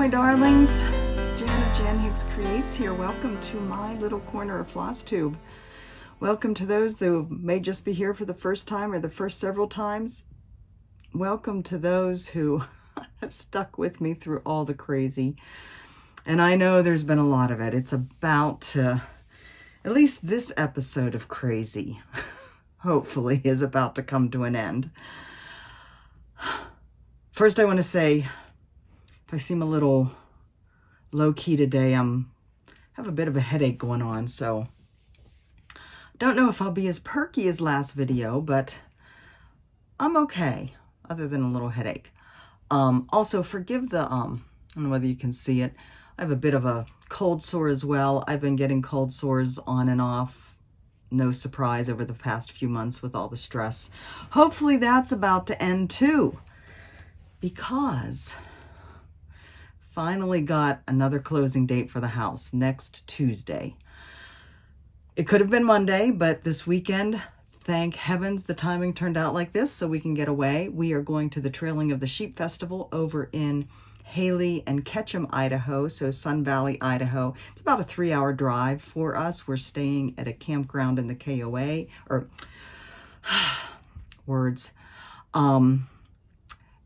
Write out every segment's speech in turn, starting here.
my darlings. Jan of Jan Hicks Creates here. Welcome to my little corner of Flosstube. Welcome to those who may just be here for the first time or the first several times. Welcome to those who have stuck with me through all the crazy. And I know there's been a lot of it. It's about to, at least this episode of crazy, hopefully, is about to come to an end. First, I want to say, if I seem a little low-key today, I have a bit of a headache going on, so I don't know if I'll be as perky as last video, but I'm okay, other than a little headache. Also, forgive the, I don't know whether you can see it, I have a bit of a cold sore as well. I've been getting cold sores on and off, no surprise, over the past few months with all the stress. Hopefully that's about to end too, because finally got another closing date for the house next Tuesday. It could have been Monday, but this weekend, thank heavens the timing turned out like this so we can get away. We are going to the Trailing of the Sheep Festival over in Haley and Ketchum, Idaho, so Sun Valley, Idaho. It's about a 3-hour drive for us. We're staying at a campground in the KOA, or words,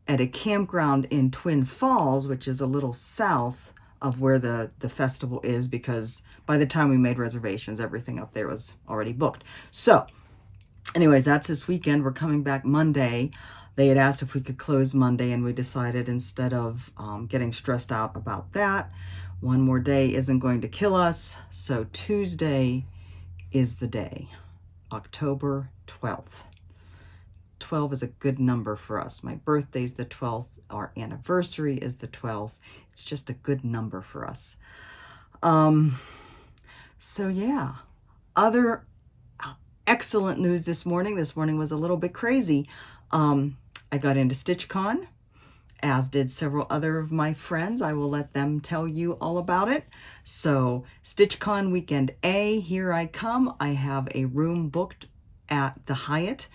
at a campground in Twin Falls, which is a little south of where the festival is, because by the time we made reservations, everything up there was already booked. So anyways, that's this weekend. We're coming back Monday. They had asked if we could close Monday, and we decided instead of getting stressed out about that, one more day isn't going to kill us. So Tuesday is the day, October 12th. 12 is a good number for us. My birthday's the 12th. Our anniversary is the 12th. It's just a good number for us. So yeah, other excellent news this morning. This morning was a little bit crazy. I got into StitchCon, as did several other of my friends. I will let them tell you all about it. So StitchCon Weekend A, here I come. I have a room booked at the Hyatt.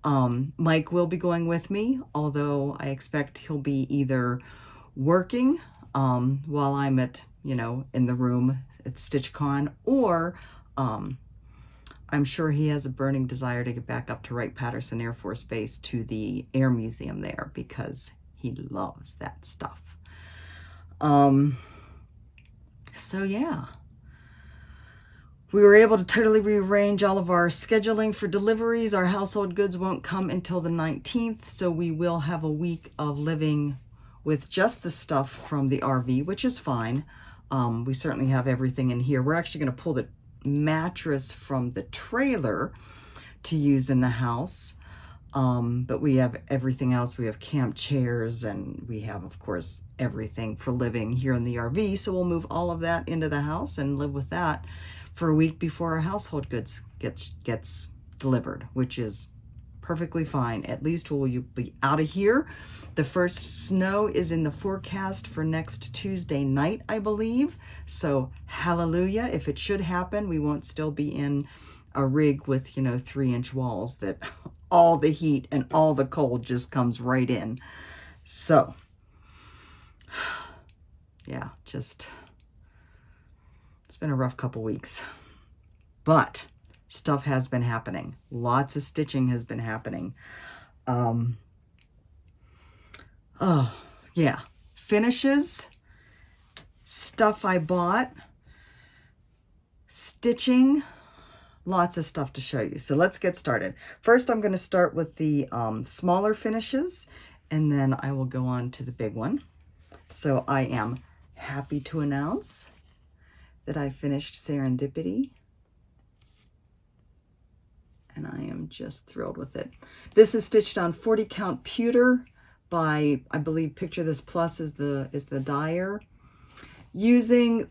Mike will be going with me, although I expect he'll be either working while I'm at, in the room at StitchCon, or I'm sure he has a burning desire to get back up to Wright-Patterson Air Force Base to the Air Museum there, because he loves that stuff. So yeah. We were able to totally rearrange all of our scheduling for deliveries. Our household goods won't come until the 19th, so we will have a week of living with just the stuff from the RV, which is fine. We certainly have everything in here. We're actually going to pull the mattress from the trailer to use in the house, but we have everything else. We have camp chairs, and we have, of course, everything for living here in the RV, so we'll move all of that into the house and live with that for a week before our household goods gets delivered, which is perfectly fine. At least we'll be out of here. The first snow is in the forecast for next Tuesday night, I believe. So hallelujah. If it should happen, we won't still be in a rig with, 3-inch walls that all the heat and all the cold just comes right in. So yeah, it's been a rough couple weeks, but stuff has been happening. Lots of stitching has been happening. Oh yeah, finishes, stuff I bought, stitching, lots of stuff to show you. So let's get started. First, I'm going to start with the smaller finishes, and then I will go on to the big one. So I am happy to announce that I finished Serendipity, and I am just thrilled with it. This is stitched on 40 count pewter by, I believe, Picture This Plus is the dyer, using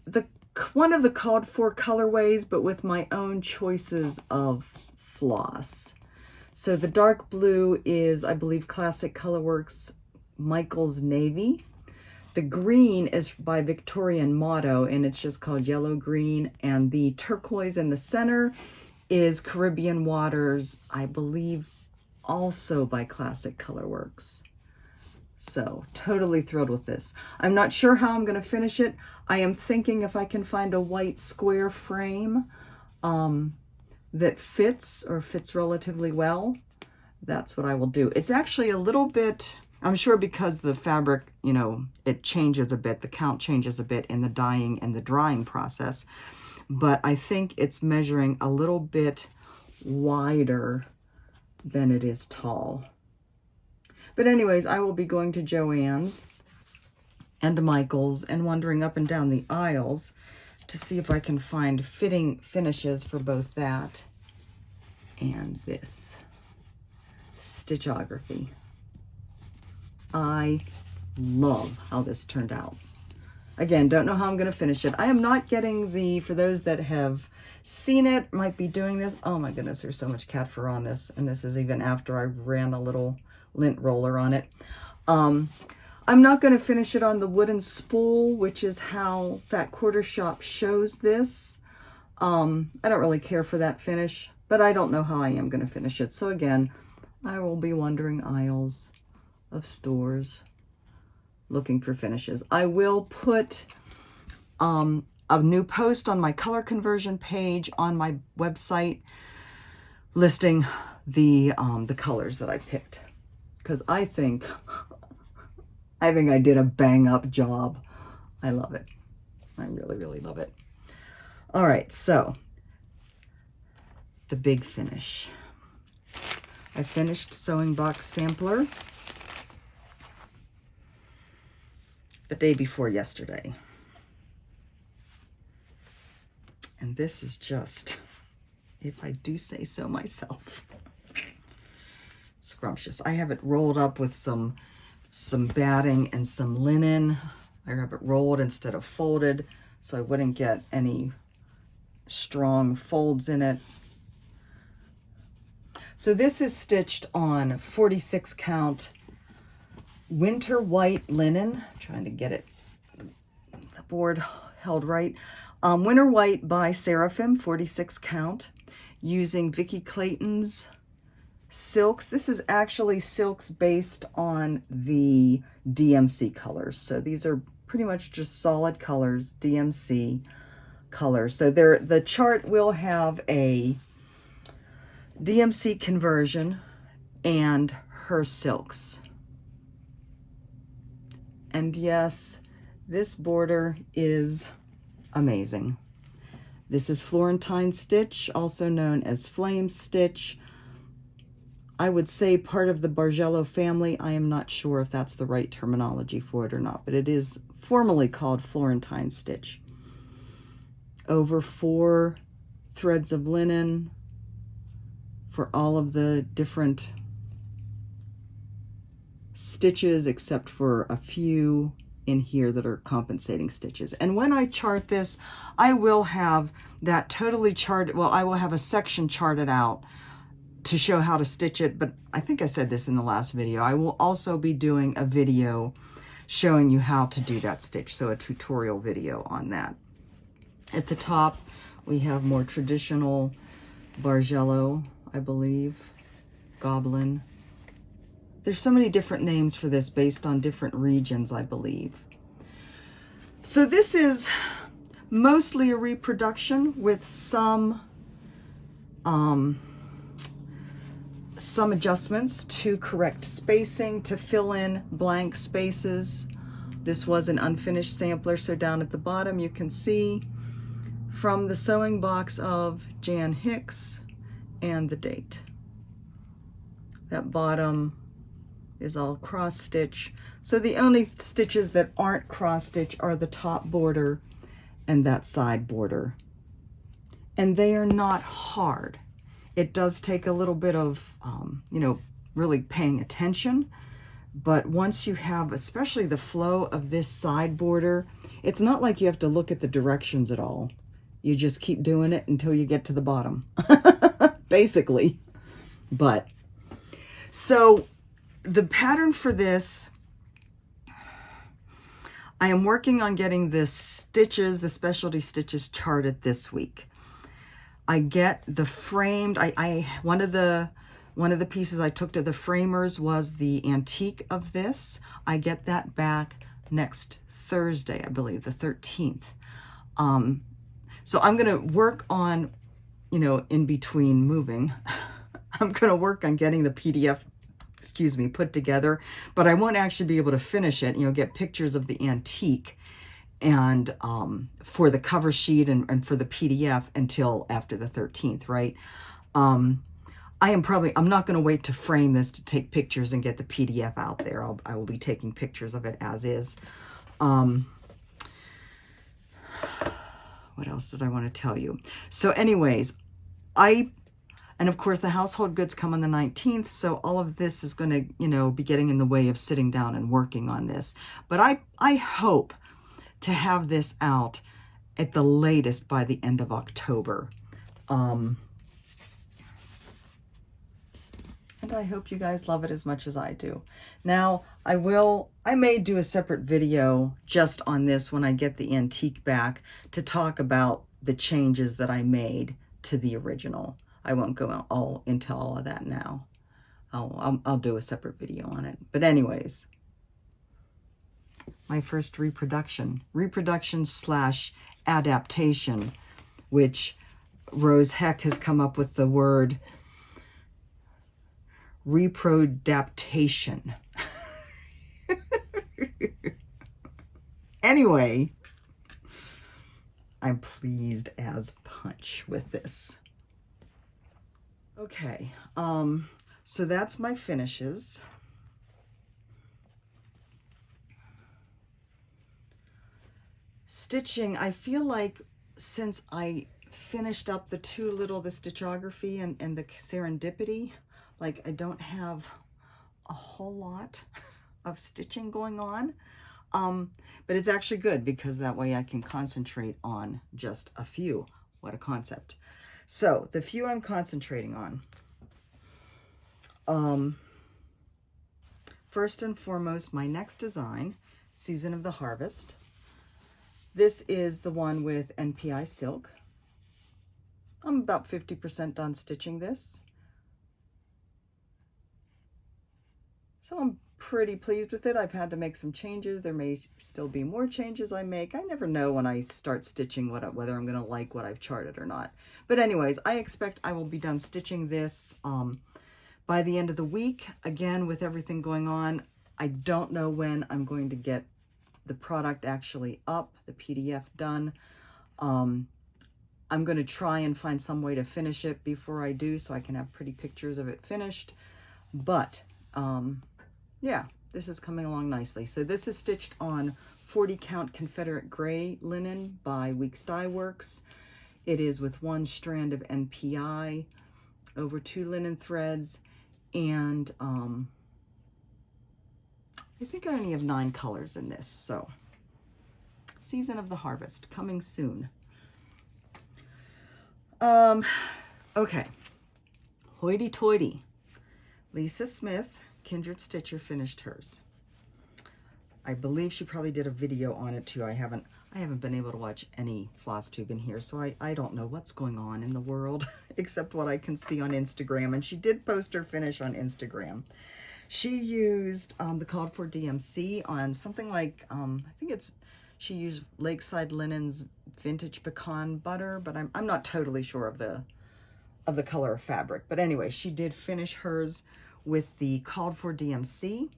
one of the called for colorways, but with my own choices of floss. So the dark blue is, I believe, Classic Colorworks Michael's Navy. The green is by Victorian Motto, and it's just called Yellow Green. And the turquoise in the center is Caribbean Waters, I believe, also by Classic Colorworks. So totally thrilled with this. I'm not sure how I'm going to finish it. I am thinking if I can find a white square frame that fits or fits relatively well, that's what I will do. It's actually a little bit, I'm sure because the fabric, you know, it changes a bit, the count changes a bit in the dyeing and the drying process, but I think it's measuring a little bit wider than it is tall. But anyways, I will be going to Joann's and to Michael's and wandering up and down the aisles to see if I can find fitting finishes for both that and this stitchography. I love how this turned out. Again, don't know how I'm going to finish it. I am not getting the, for those that have seen it, might be doing this. Oh my goodness, there's so much cat fur on this. And this is even after I ran a little lint roller on it. I'm not going to finish it on the wooden spool, which is how Fat Quarter Shop shows this. I don't really care for that finish, but I don't know how I am going to finish it. So again, I will be wandering aisles of stores looking for finishes. I will put a new post on my color conversion page on my website listing the colors that I picked, because I think I did a bang up job. I love it. I really, really love it. All right, so the big finish. I finished Sewing Box Sampler the day before yesterday. And this is just, if I do say so myself, scrumptious. I have it rolled up with some batting and some linen. I have it rolled instead of folded so I wouldn't get any strong folds in it. So this is stitched on 46 count winter white linen. I'm trying to get it, the board held right. Winter white by Seraphim, 46 count, using Vicki Clayton's silks. This is actually silks based on the DMC colors. So these are pretty much just solid colors, DMC colors. So the chart will have a DMC conversion and her silks. And yes, this border is amazing. This is Florentine stitch, also known as flame stitch. I would say part of the Bargello family. I am not sure if that's the right terminology for it or not, but it is formally called Florentine stitch. Over 4 threads of linen for all of the different stitches, except for a few in here that are compensating stitches. And when I chart this, I will have that totally charted. Well, I will have a section charted out to show how to stitch it, but I think I said this in the last video. I will also be doing a video showing you how to do that stitch, so a tutorial video on that. At the top, we have more traditional Bargello, I believe, Goblin. There's so many different names for this based on different regions, I believe. So this is mostly a reproduction with some adjustments to correct spacing, to fill in blank spaces. This was an unfinished sampler, so down at the bottom you can see from the sewing box of Jan Hicks and the date. That bottom is all cross stitch. So the only stitches that aren't cross stitch are the top border and that side border. And they are not hard. It does take a little bit of, you know, really paying attention. But once you have, especially the flow of this side border, it's not like you have to look at the directions at all. You just keep doing it until you get to the bottom, basically. But, so the pattern for this, I am working on getting the stitches, the specialty stitches charted this week. I get the framed, one of the One of the pieces I took to the framers was the antique of this. I get that back next Thursday, I believe, the 13th. So I'm going to work on, you know, in between moving, I'm going to work on getting the PDF, excuse me, put together, but I won't actually be able to finish it, you know, get pictures of the antique and for the cover sheet and for the PDF until after the 13th, right? I'm not going to wait to frame this to take pictures and get the PDF out there. I will be taking pictures of it as is. What else did I want to tell you? So anyways, and of course the household goods come on the 19th, so all of this is going to, you know, be getting in the way of sitting down and working on this. But I hope to have this out at the latest by the end of October. And I hope you guys love it as much as I do. Now, I may do a separate video just on this when I get the antique back to talk about the changes that I made to the original. I won't go all into all of that now. I'll do a separate video on it. But anyways, my first reproduction / adaptation, which Rose Heck has come up with the word reprodaptation. Anyway, I'm pleased as punch with this. Okay, so that's my finishes. Stitching, I feel like since I finished up the the stitchography and the serendipity, like I don't have a whole lot of stitching going on. But it's actually good because that way I can concentrate on just a few. What a concept. So the few I'm concentrating on. First and foremost, my next design, Season of the Harvest. This is the one with NPI silk. I'm about 50% done stitching this. So I'm pretty pleased with it. I've had to make some changes. There may still be more changes I make. I never know when I start stitching whether I'm going to like what I've charted or not. But anyways, I expect I will be done stitching this by the end of the week. Again, with everything going on, I don't know when I'm going to get the product actually up, the PDF done. I'm going to try and find some way to finish it before I do so I can have pretty pictures of it finished. But yeah, this is coming along nicely. So this is stitched on 40 count Confederate gray linen by Weeks Dye Works. It is with 1 strand of NPI over 2 linen threads, and I think I only have 9 colors in this. So Season of the Harvest coming soon. Okay, hoity-toity. Lisa Smith, Kindred Stitcher, finished hers. I believe she probably did a video on it too. I haven't been able to watch any Flosstube in here, so I don't know what's going on in the world except what I can see on Instagram. And she did post her finish on Instagram. She used the called for DMC on something like she used Lakeside Linen's Vintage Pecan Butter, but I'm not totally sure of the color of fabric. But anyway, she did finish hers with the called for DMC.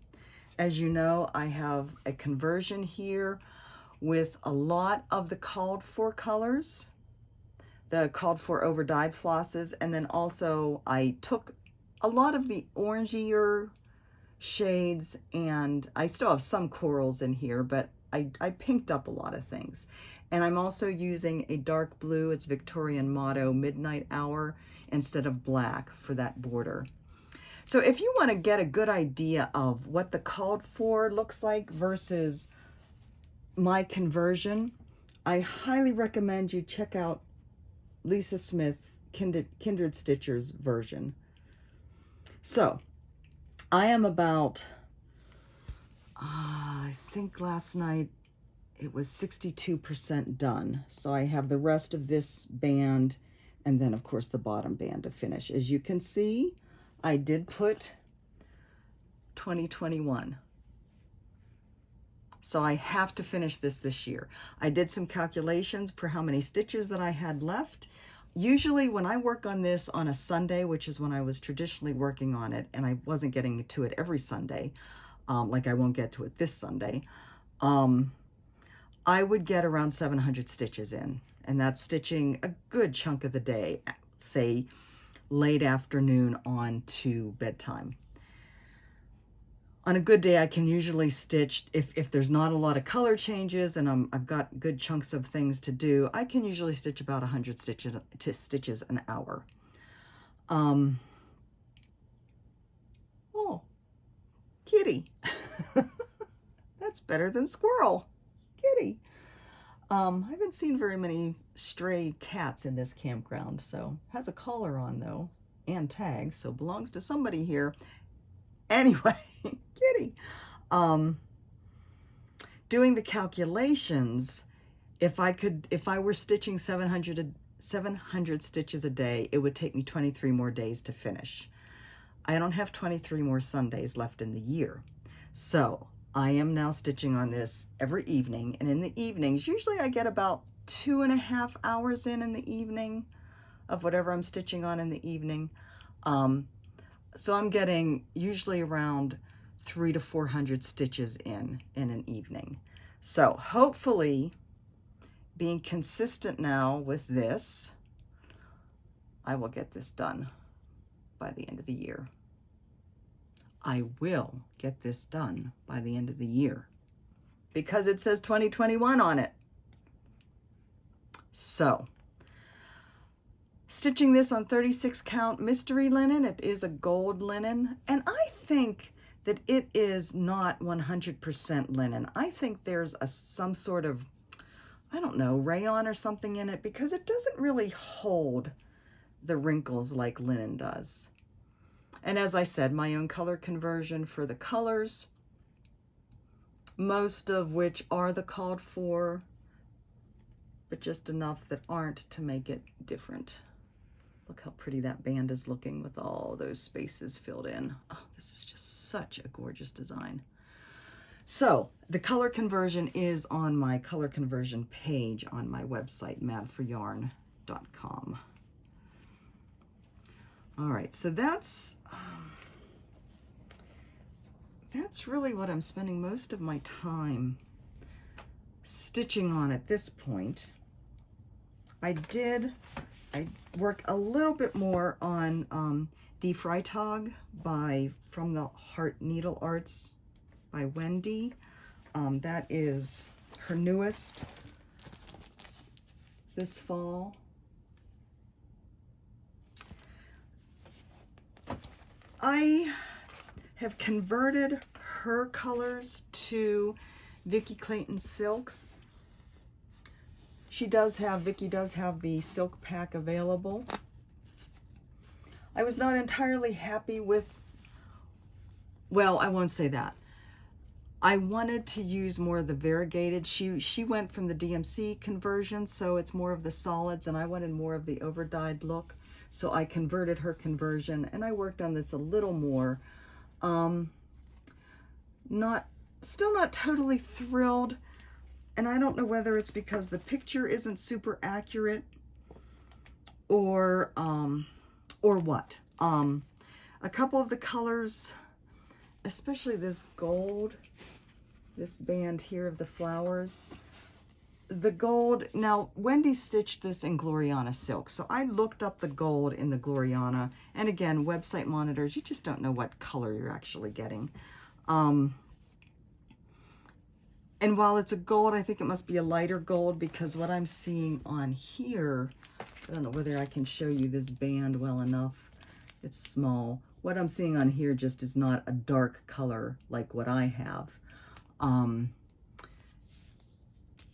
As you know, I have a conversion here with a lot of the called for colors, the called for over dyed flosses, and then also I took a lot of the orangier shades, and I still have some corals in here, but I pinked up a lot of things. And I'm also using a dark blue, it's Victorian Motto Midnight Hour, instead of black for that border. So if you want to get a good idea of what the called for looks like versus my conversion, I highly recommend you check out Lisa Smith Kindred Stitcher's version. So I am about, I think last night it was 62% done. So I have the rest of this band and then of course the bottom band to finish. As you can see, I did put 2021. So I have to finish this year. I did some calculations for how many stitches that I had left. Usually when I work on this on a Sunday, which is when I was traditionally working on it, and I wasn't getting to it every Sunday, like I won't get to it this Sunday, I would get around 700 stitches in. And that's stitching a good chunk of the day, say late afternoon on to bedtime. On a good day, I can usually stitch, if there's not a lot of color changes and I've got good chunks of things to do, I can usually stitch about 100 stitches an hour. Oh, kitty. That's better than squirrel. Kitty. I haven't seen very many stray cats in this campground, so has a collar on though, and tags, so belongs to somebody here. Anyway, kitty. Doing the calculations, if I were stitching 700 stitches a day, it would take me 23 more days to finish. I don't have 23 more Sundays left in the year. So I am now stitching on this every evening, and in the evenings, usually I get about 2.5 hours in the evening of whatever I'm stitching on in the evening. So I'm getting usually around 300 to 400 stitches in an evening. So hopefully, being consistent now with this, I will get this done by the end of the year. I will get this done by the end of the year because it says 2021 on it. So, stitching this on 36 count mystery linen. It is a gold linen, and I think that it is not 100% linen. I think there's some sort of, I don't know, rayon or something in it because it doesn't really hold the wrinkles like linen does. And as I said, my own color conversion for the colors, most of which are the called for, but just enough that aren't to make it different. Look how pretty that band is looking with all those spaces filled in. Oh, this is just such a gorgeous design. So the color conversion is on my color conversion page on my website, madforyarn.com. All right, so that's really what I'm spending most of my time stitching on at this point. I work a little bit more on Die Freitag from the Heart Needle Arts by Wendy. That is her newest this fall. I have converted her colors to Vicki Clayton silks. Vicki does have the silk pack available. I was not entirely happy with, well, I won't say that. I wanted to use more of the variegated. She went from the DMC conversion, so it's more of the solids, and I wanted more of the over-dyed look. So I converted her conversion, and I worked on this a little more. Still not totally thrilled, and I don't know whether it's because the picture isn't super accurate or what. A couple of the colors, especially this gold, this band here of the flowers, the gold. Now, Wendy stitched this in Gloriana silk, so I looked up the gold in the Gloriana, and again, website monitors, you just don't know what color you're actually getting. And while it's a gold, I think it must be a lighter gold, because what I'm seeing on here, I don't know whether I can show you this band well enough. It's small. What I'm seeing on here just is not a dark color like what I have.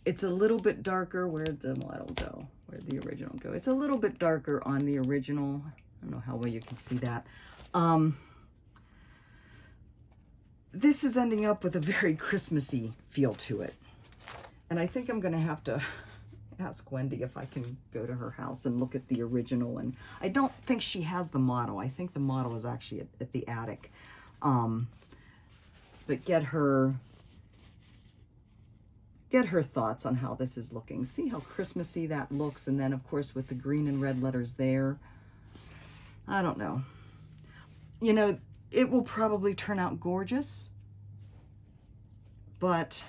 It's a little bit darker. Where'd the model go? Where'd the original go? It's a little bit darker on the original. I don't know how well you can see that. This is ending up with a very Christmassy feel to it. And I think I'm going to have to ask Wendy if I can go to her house and look at the original. And I don't think she has the model. I think the model is actually at the attic. But get her thoughts on how this is looking. See how Christmassy that looks, and then of course with the green and red letters there. I don't know. You know, it will probably turn out gorgeous, but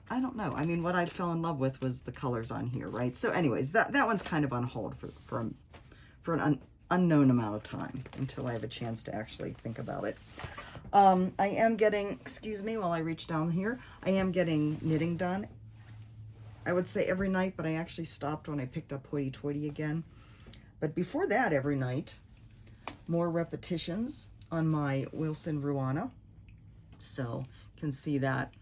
I don't know. I mean, what I fell in love with was the colors on here, right? So anyways, that one's kind of on hold for an unknown amount of time until I have a chance to actually think about it. I am getting, excuse me while I reach down here, I am getting knitting done. I would say every night, but I actually stopped when I picked up Hoity Toity again. But before that, every night, more repetitions on my Wilson Ruana. So you can see that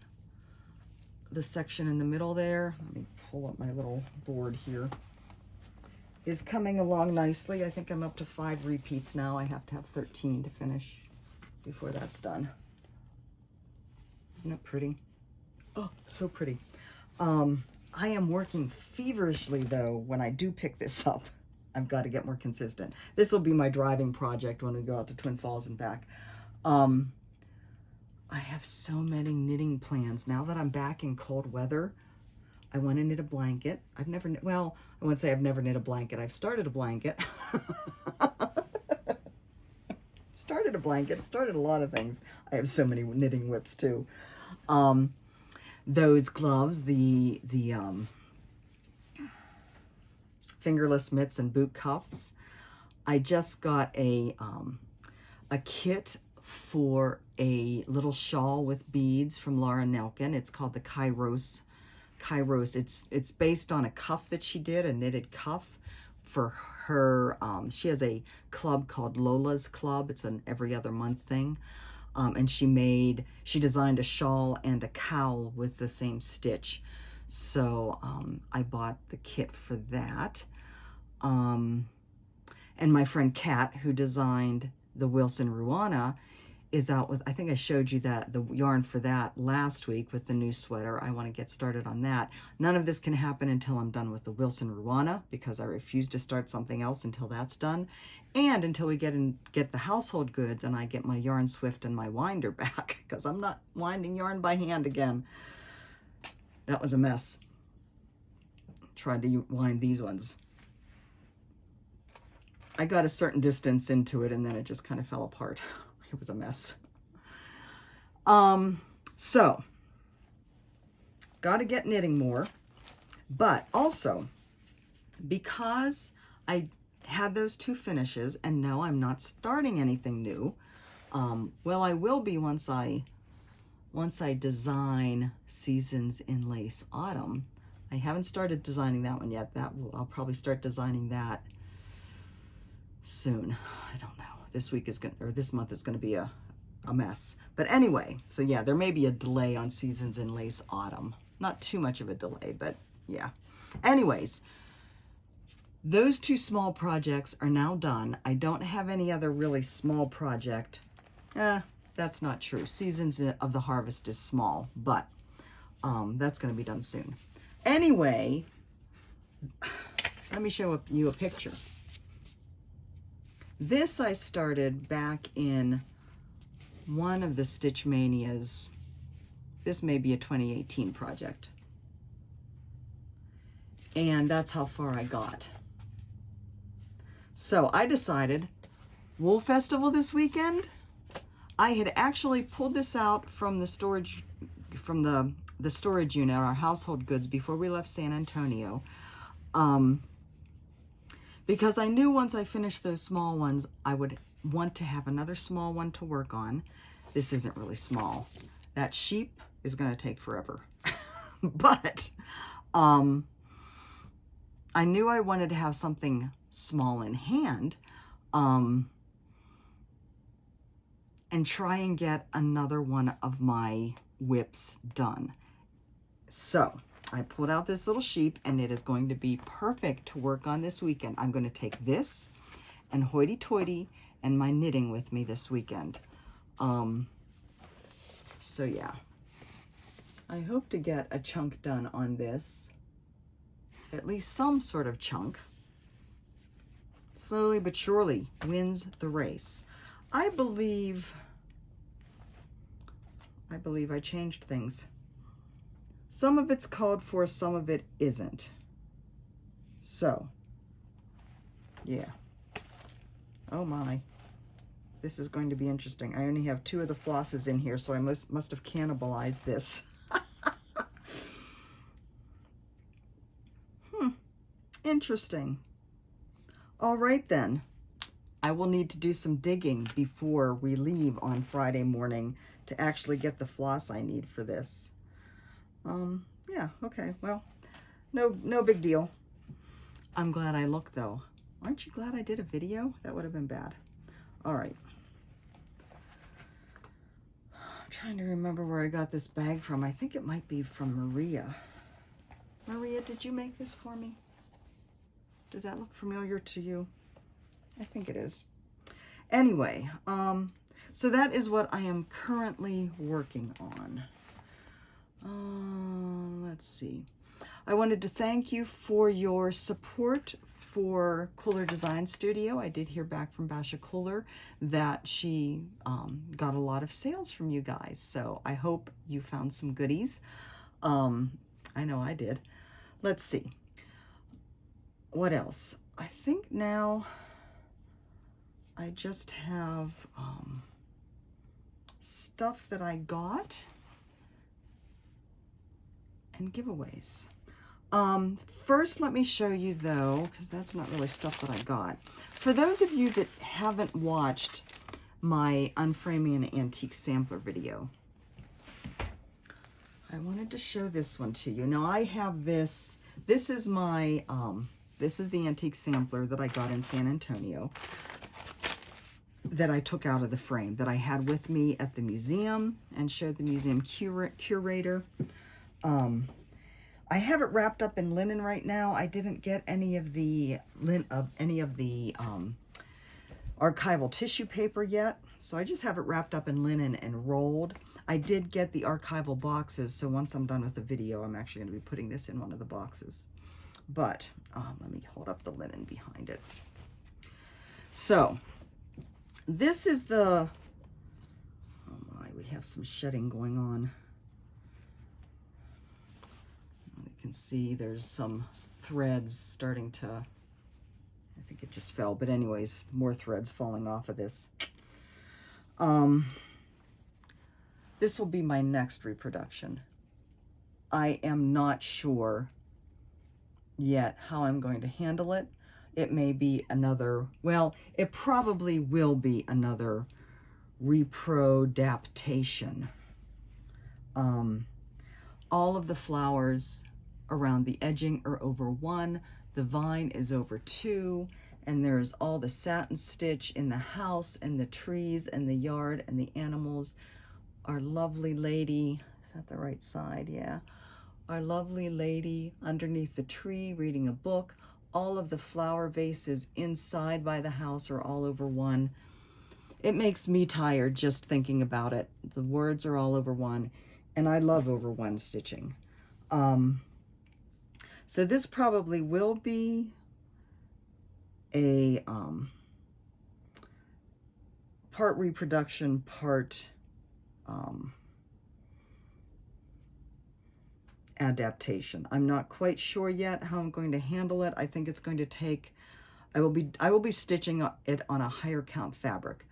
the section in the middle there, let me pull up my little board here, is coming along nicely. I think I'm up to 5 repeats now. I have to have 13 to finish before that's done. Isn't it pretty? Oh, so pretty. I am working feverishly though when I do pick this up. I've got to get more consistent. This will be my driving project when we go out to Twin Falls and back. I have so many knitting plans. Now that I'm back in cold weather, I want to knit a blanket. I've never, well, I wouldn't say I've never knit a blanket. I've started a blanket. Started a blanket, started a lot of things. I have so many knitting whips too. Those gloves, the fingerless mitts and boot cuffs. I just got a kit for a little shawl with beads from Laura Nelkin. It's called the Kairos. It's based on a cuff that she did, a knitted cuff for her. She has a club called Lola's Club. It's an every other month thing. And she designed a shawl and a cowl with the same stitch. So I bought the kit for that. And my friend Kat, who designed the Wilson Ruana, is out with, I think I showed you that, the yarn for that last week with the new sweater. I want to get started on that. None of this can happen until I'm done with the Wilson Ruana, because I refuse to start something else until that's done. And until we get the household goods and I get my Yarn Swift and my winder back, because I'm not winding yarn by hand again. That was a mess. Tried to wind these ones. I got a certain distance into it and then it just kind of fell apart. It was a mess. So, got to get knitting more, but also because I had those 2 finishes, and no, I'm not starting anything new. Well, I will be once I design Seasons in Lace Autumn. I haven't started designing that one yet. I'll probably start designing that soon. I don't know. This month is going to be a mess. But anyway, so yeah, there may be a delay on Seasons in Lace Autumn. Not too much of a delay, but yeah. Anyways, those 2 small projects are now done. I don't have any other really small project. That's not true. Seasons of the Harvest is small, but that's going to be done soon. Anyway, let me show you a picture. This I started back in one of the Stitch Manias. This may be a 2018 project. And that's how far I got. So I decided, Wool Festival this weekend. I had actually pulled this out from the storage, from the storage unit, our household goods, before we left San Antonio. Because I knew once I finished those small ones, I would want to have another small one to work on. This isn't really small. That sheep is going to take forever. But I knew I wanted to have something small in hand and try and get another one of my whips done. So I pulled out this little sheep, and it is going to be perfect to work on this weekend. I'm going to take this and Hoity Toity and my knitting with me this weekend. So yeah, I hope to get a chunk done on this at least some sort of chunk. Slowly but surely wins the race. I believe I changed things. Some of it's called for, some of it isn't. So, yeah. Oh my. This is going to be interesting. I only have 2 of the flosses in here, so I must have cannibalized this. Interesting. All right then. I will need to do some digging before we leave on Friday morning to actually get the floss I need for this. Yeah, okay, well, no big deal. I'm glad I looked though. Aren't you glad I did a video? That would have been bad. All right. I'm trying to remember where I got this bag from. I think it might be from Maria. Maria, did you make this for me? Does that look familiar to you? I think it is. Anyway, so that is what I am currently working on. Let's see. I wanted to thank you for your support for Cooler Design Studio. I did hear back from Basha Cooler that she got a lot of sales from you guys. So I hope you found some goodies. I know I did. Let's see. What else? I think now I just have stuff that I got and giveaways. First, let me show you though, because that's not really stuff that I got. For those of you that haven't watched my Unframing an Antique Sampler video, I wanted to show this one to you. Now I have this. This is my this is the antique sampler that I got in San Antonio that I took out of the frame that I had with me at the museum and showed the museum curator. I have it wrapped up in linen right now. I didn't get any of the archival tissue paper yet, so I just have it wrapped up in linen and rolled. I did get the archival boxes, so once I'm done with the video, I'm actually going to be putting this in one of the boxes. But let me hold up the linen behind it. So this is the, oh my, we have some shedding going on. You can see there's some threads starting to, I think it just fell, but anyways, more threads falling off of this. This will be my next reproduction. I am not sure yet how I'm going to handle it. It may be another, well, it probably will be another reprodaptation. All of the flowers around the edging are over 1, the vine is over 2, and there's all the satin stitch in the house and the trees and the yard and the animals. Our lovely lady, is that the right side? Yeah. Our lovely lady underneath the tree reading a book. All of the flower vases inside by the house are all over 1. It makes me tired just thinking about it. The words are all over 1, and I love over 1 stitching. So this probably will be a part reproduction, part adaptation. I'm not quite sure yet how I'm going to handle it. I think it's going to take, I will be stitching it on a higher count fabric,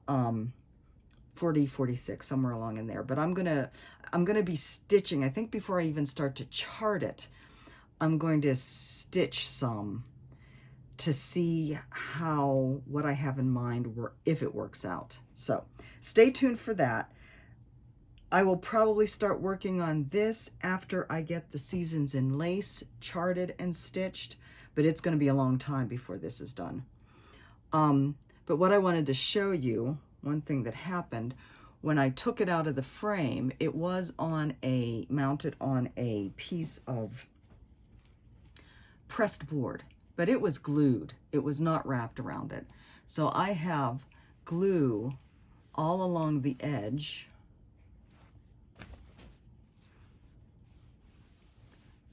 40, 46, somewhere along in there. But I'm gonna be stitching, I think before I even start to chart it, I'm going to stitch some to see what I have in mind, if it works out. So stay tuned for that. I will probably start working on this after I get the Seasons in Lace charted and stitched, but it's going to be a long time before this is done. But what I wanted to show you, one thing that happened, when I took it out of the frame, it was mounted on a piece of pressed board, but it was glued. It was not wrapped around it. So I have glue all along the edge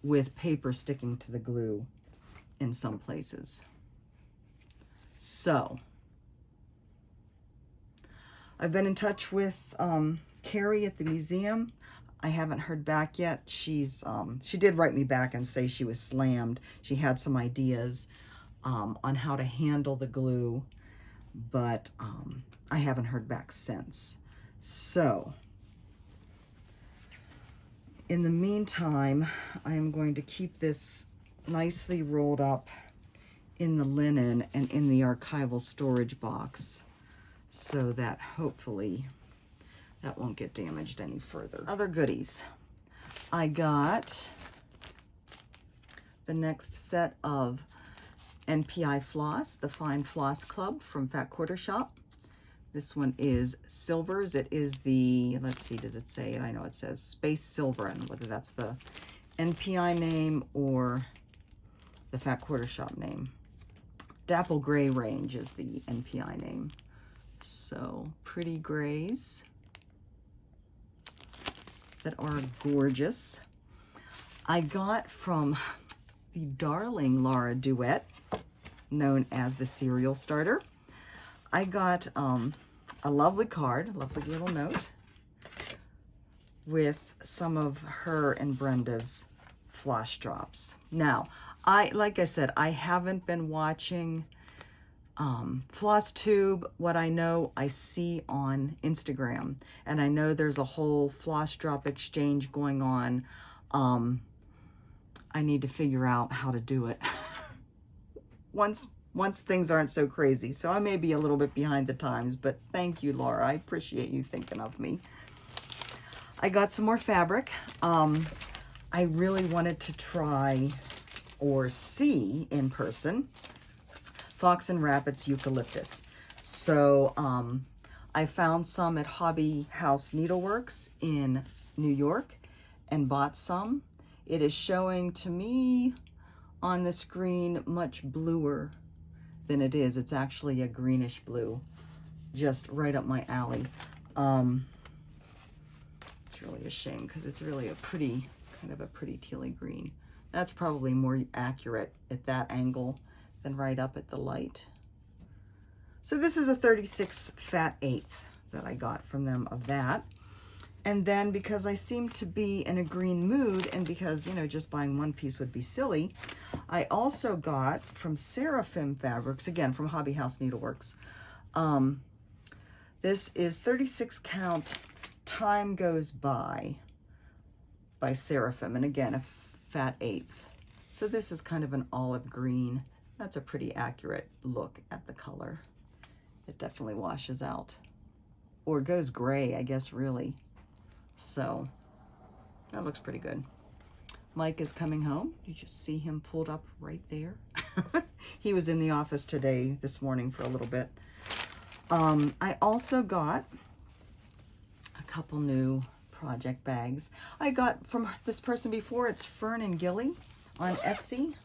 with paper sticking to the glue in some places. So I've been in touch with Carrie at the museum. I haven't heard back yet. She did write me back and say she was slammed. She had some ideas on how to handle the glue, but I haven't heard back since. So in the meantime, I am going to keep this nicely rolled up in the linen and in the archival storage box so that hopefully that won't get damaged any further. Other goodies. I got the next set of NPI floss, the Fine Floss Club from Fat Quarter Shop. This one is silvers. It is the, let's see, does it say it? I know it says Space Silver, and whether that's the NPI name or the Fat Quarter Shop name. Dapple Gray range is the NPI name. So pretty grays that are gorgeous. I got from the darling Laura Duet, known as the Cereal Starter. I got a lovely card, lovely little note with some of her and Brenda's floss drops. Now, like I said, I haven't been watching Flosstube. What I know, I see on Instagram, and I know there's a whole floss drop exchange going on. I need to figure out how to do it once things aren't so crazy. So I may be a little bit behind the times, but thank you, Laura. I appreciate you thinking of me. I got some more fabric. I really wanted to try or see in person Fox and Rabbit's eucalyptus. So I found some at Hobby House Needleworks in New York and bought some. It is showing to me on the screen much bluer than it is. It's actually a greenish blue, just right up my alley. It's really a shame because it's really a pretty, kind of a pretty tealy green. That's probably more accurate at that angle than right up at the light. So this is a 36 fat eighth that I got from them of that. And then because I seem to be in a green mood, and because, you know, just buying one piece would be silly, I also got from Seraphim Fabrics, again, from Hobby House Needleworks. This is 36 count Time Goes By Seraphim, and again, a fat eighth. So this is kind of an olive green. That's a pretty accurate look at the color. It definitely washes out, or goes gray, I guess, really. So that looks pretty good. Mike is coming home. You just see him pulled up right there. He was in the office this morning for a little bit. I also got a couple new project bags. I got from this person before. It's Fern and Gilly on Etsy.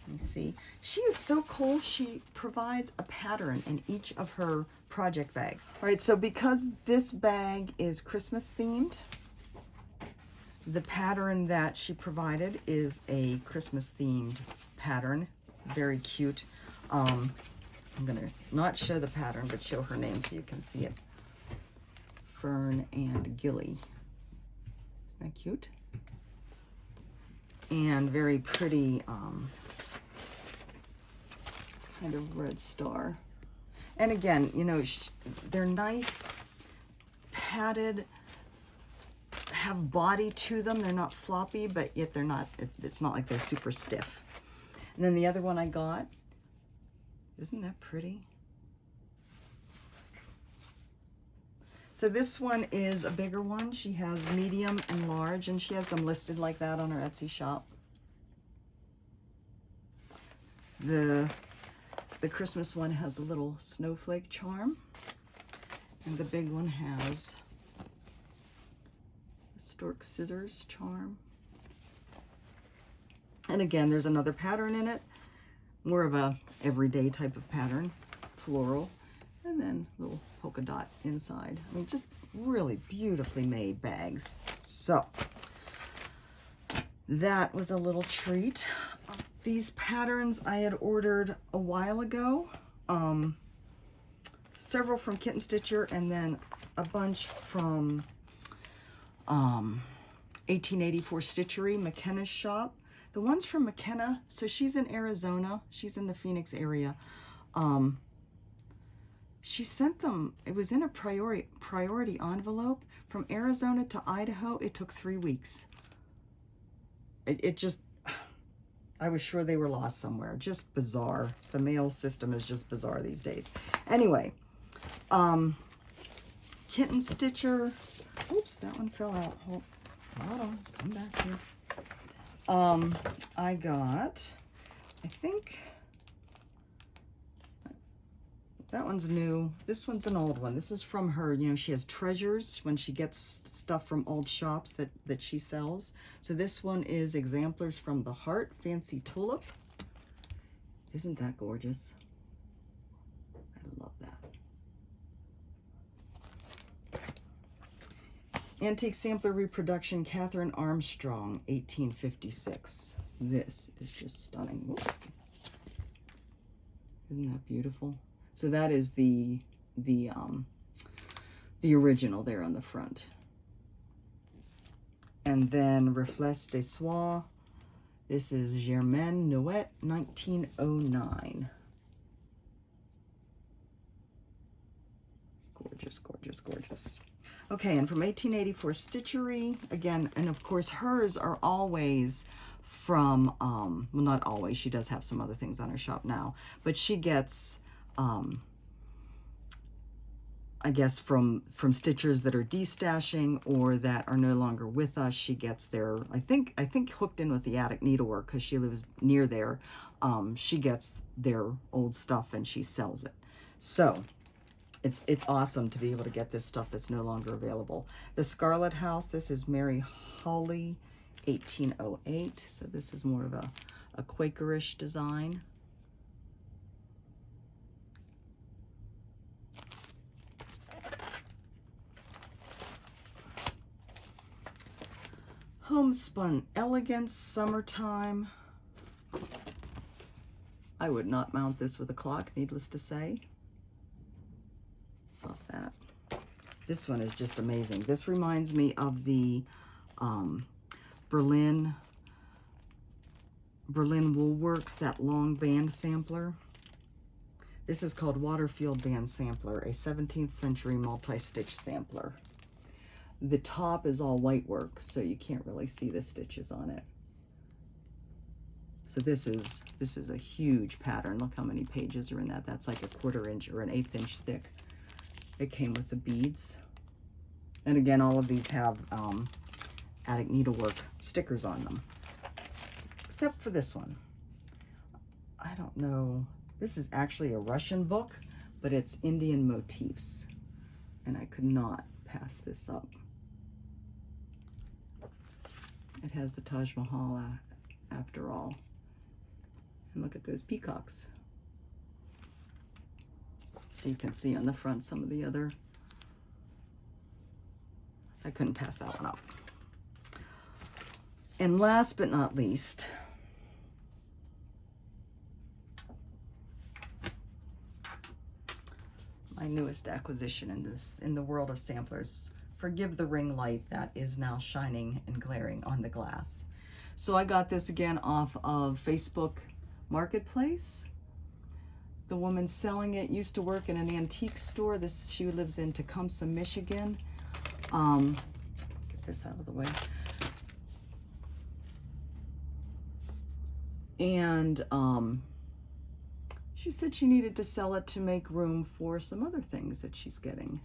Let me see. She is so cool. She provides a pattern in each of her project bags. All right, so because this bag is Christmas themed, the pattern that she provided is a Christmas themed pattern. Very cute. I'm gonna not show the pattern, but show her name so you can see it. Fern and Gilly. Isn't that cute? And very pretty kind of red star. And again, you know, they're nice, padded, have body to them. They're not floppy, but yet they're not, it's not like they're super stiff. And then the other one I got, isn't that pretty? So this one is a bigger one. She has medium and large, and she has them listed like that on her Etsy shop. The Christmas one has a little snowflake charm, and the big one has a stork scissors charm. And again, there's another pattern in it, more of a everyday type of pattern, floral, and then a little polka dot inside. I mean, just really beautifully made bags. So that was a little treat. These patterns I had ordered a while ago. Several from Kitten Stitcher, and then a bunch from 1884 Stitchery, McKenna's shop. The ones from McKenna, so she's in Arizona. She's in the Phoenix area. She sent them, it was in a priority envelope. From Arizona to Idaho, it took 3 weeks. It just, I was sure they were lost somewhere. Just bizarre. The mail system is just bizarre these days. Anyway, Kitten Stitcher. Oops, that one fell out. Hold on, come back here. I got, I think, that one's new. This one's an old one. This is from her. You know, she has treasures when she gets stuff from old shops that she sells. So this one is Exemplars from the Heart, Fancy Tulip. Isn't that gorgeous? I love that. Antique Sampler Reproduction, Catherine Armstrong, 1856. This is just stunning. Whoops. Isn't that beautiful? So that is the original there on the front. And then Reflets des Soirs. This is Germaine Nouet, 1909. Gorgeous, gorgeous, gorgeous. Okay, and from 1884 Stitchery, again, and of course hers are always from, well, not always, she does have some other things on her shop now, but she gets, I guess from stitchers that are destashing or that are no longer with us. She gets their, I think hooked in with the Attic Needlework because she lives near there. She gets their old stuff and she sells it. So it's awesome to be able to get this stuff that's no longer available. The Scarlet House, this is Mary Hawley, 1808. So this is more of a Quakerish design. Homespun Elegance, Summertime. I would not mount this with a clock, needless to say. Love that. This one is just amazing. This reminds me of the Berlin Woolworks, that long band sampler. This is called Waterfield Band Sampler, a 17th century multi-stitch sampler. The top is all white work, so you can't really see the stitches on it. So this is a huge pattern. Look how many pages are in that. That's like a 1/4 inch or an 1/8 inch thick. It came with the beads. And again, all of these have Attic Needlework stickers on them. Except for this one. I don't know. This is actually a Russian book, but it's Indian motifs. And I could not pass this up. It has the Taj Mahal after all. And look at those peacocks. So you can see on the front some of the other. I couldn't pass that one up. And last but not least, my newest acquisition in the world of samplers. Forgive the ring light that is now shining and glaring on the glass. So I got this again off of Facebook Marketplace. The woman selling it used to work in an antique store. She lives in Tecumseh, Michigan. Get this out of the way. And she said she needed to sell it to make room for some other things that she's getting.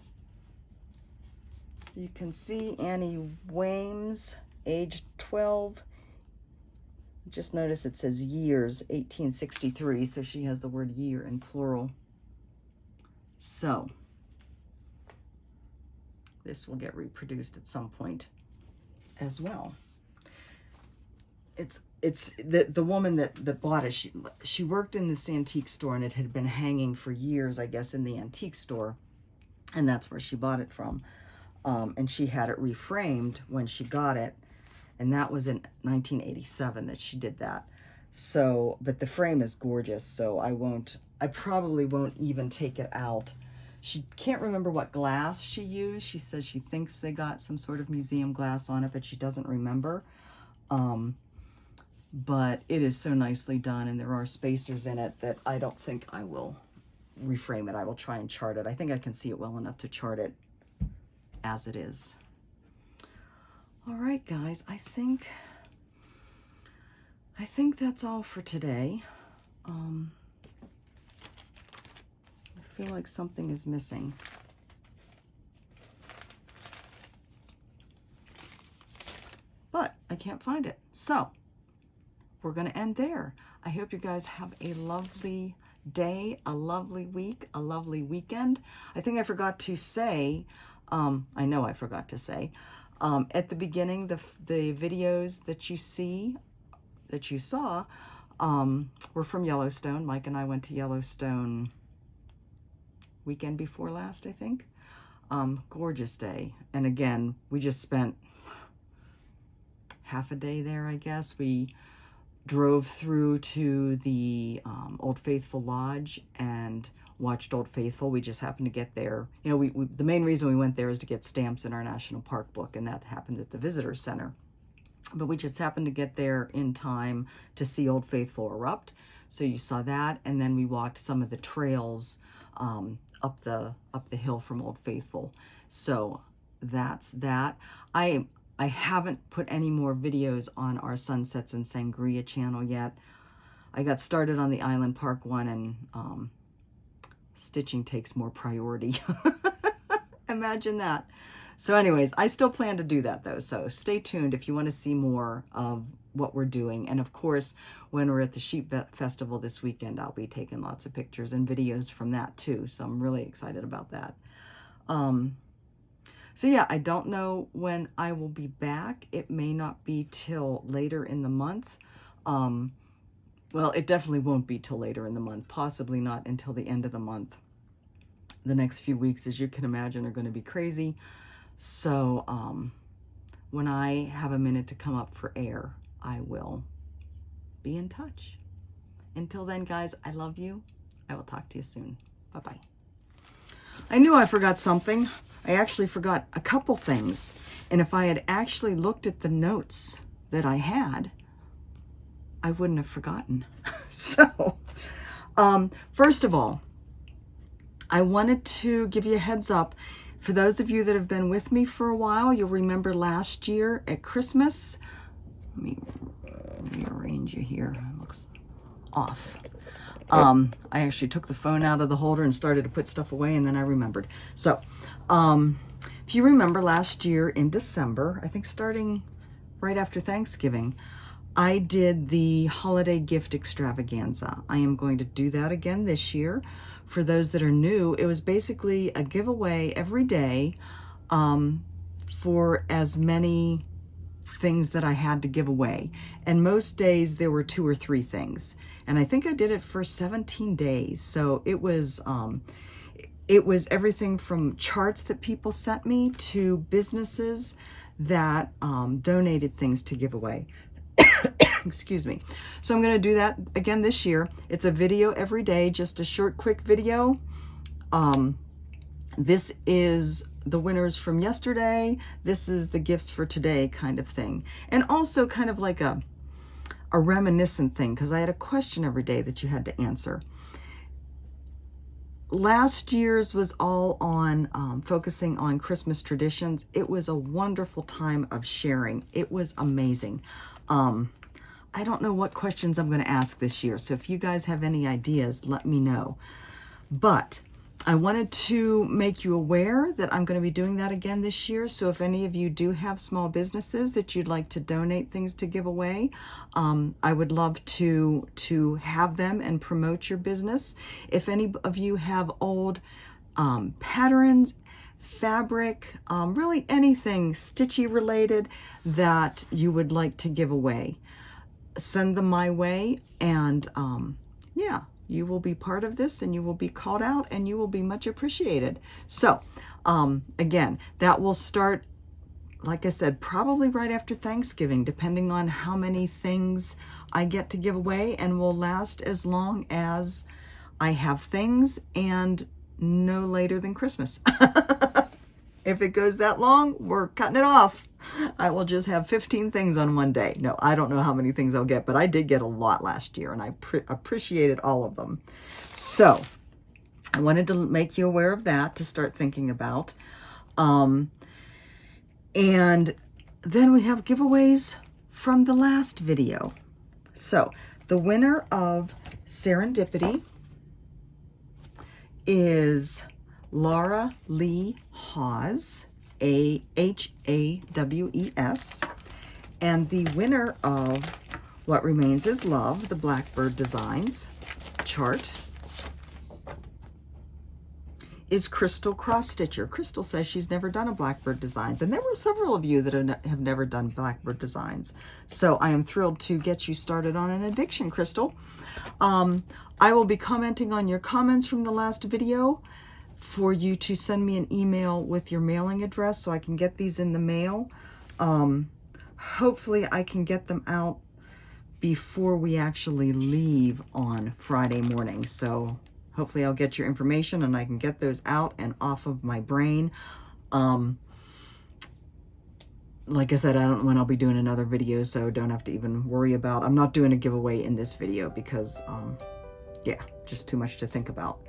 So you can see Annie Weems, age 12. Just notice it says years, 1863, so she has the word year in plural. So this will get reproduced at some point as well. It's the woman that bought it, she worked in this antique store, and it had been hanging for years, I guess, in the antique store, and that's where she bought it from. And she had it reframed when she got it, And that was in 1987 that she did that. So, but the frame is gorgeous, so I probably won't even take it out. She can't remember what glass she used. She says she thinks they got some sort of museum glass on it, but she doesn't remember. But it is so nicely done, and there are spacers in it that I don't think I will reframe it. I will try and chart it. I think I can see it well enough to chart it as it is. All right, guys, I think that's all for today. I feel like something is missing. But I can't find it. So we're going to end there. I hope you guys have a lovely day, a lovely week, a lovely weekend. I think I forgot to say, I know I forgot to say, at the beginning, the videos that you saw, were from Yellowstone. Mike and I went to Yellowstone weekend before last, I think. Gorgeous day. And again, we just spent half a day there, I guess. We drove through to the Old Faithful Lodge and watched Old Faithful. We just happened to get there. You know, the main reason we went there is to get stamps in our National Park book, and that happened at the Visitor Center. But we just happened to get there in time to see Old Faithful erupt. So you saw that, and then we walked some of the trails up the hill from Old Faithful. So that's that. I haven't put any more videos on our Sunsets and Sangria channel yet. I got started on the Island Park one, and stitching takes more priority. Imagine that. So anyways, I still plan to do that though. So stay tuned if you want to see more of what we're doing. And of course, when we're at the Sheep Festival this weekend, I'll be taking lots of pictures and videos from that too. So I'm really excited about that. So yeah, I don't know when I will be back. It may not be till later in the month. Well, it definitely won't be till later in the month, possibly not until the end of the month. The next few weeks, as you can imagine, are going to be crazy. So when I have a minute to come up for air, I will be in touch. Until then, guys, I love you. I will talk to you soon. Bye-bye. I knew I forgot something. I actually forgot a couple things. And if I had actually looked at the notes that I had, I wouldn't have forgotten. So, first of all, I wanted to give you a heads up. For those of you that have been with me for a while, you'll remember last year at Christmas. Let me rearrange you here. It looks off. I actually took the phone out of the holder and started to put stuff away, and then I remembered. So, if you remember last year in December, I think starting right after Thanksgiving, I did the holiday gift extravaganza. I am going to do that again this year. For those that are new, it was basically a giveaway every day for as many things that I had to give away. And most days there were 2 or 3 things. And I think I did it for 17 days. So it was everything from charts that people sent me to businesses that donated things to give away. Excuse me. So I'm going to do that again this year. It's a video every day, just a short, quick video. This is the winners from yesterday. This is the gifts for today kind of thing. And also kind of like a reminiscent thing, because I had a question every day that you had to answer. Last year's was all on focusing on Christmas traditions. It was a wonderful time of sharing. It was amazing. I don't know what questions I'm going to ask this year, so if you guys have any ideas, let me know. But I wanted to make you aware that I'm going to be doing that again this year. So if any of you do have small businesses that you'd like to donate things to give away, I would love to have them and promote your business. If any of you have old patterns, fabric, really anything stitchy related that you would like to give away, send them my way, and yeah, you will be part of this, and you will be called out, and you will be much appreciated. So again, that will start like I said, probably right after Thanksgiving, depending on how many things I get to give away, and will last as long as I have things and no later than Christmas. If it goes that long, we're cutting it off. I will just have 15 things on one day. No, I don't know how many things I'll get, but I did get a lot last year, and I appreciated all of them. So I wanted to make you aware of that to start thinking about. And then we have giveaways from the last video. So the winner of Serendipity is Laura Lee Hawes, Hawaves. And the winner of What Remains is Love, the Blackbird Designs chart, is Crystal Cross Stitcher. Crystal says she's never done a Blackbird Designs, and there were several of you that have never done Blackbird Designs. So I am thrilled to get you started on an addiction, Crystal. I will be commenting on your comments from the last video for you to send me an email with your mailing address so I can get these in the mail. Hopefully I can get them out before we actually leave on Friday morning. So hopefully I'll get your information and I can get those out and off of my brain. Like I said, I don't know when I'll be doing another video, so don't have to even worry about. I'm not doing a giveaway in this video because, yeah, just too much to think about.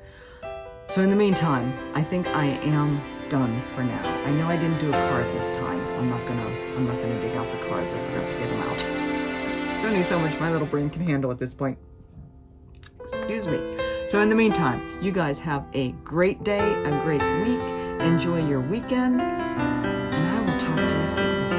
So in the meantime, I think I am done for now. I know I didn't do a card this time. I'm not gonna dig out the cards. I forgot to get them out. There's only so much my little brain can handle at this point. Excuse me. So in the meantime, you guys have a great day, a great week. Enjoy your weekend, and I will talk to you soon.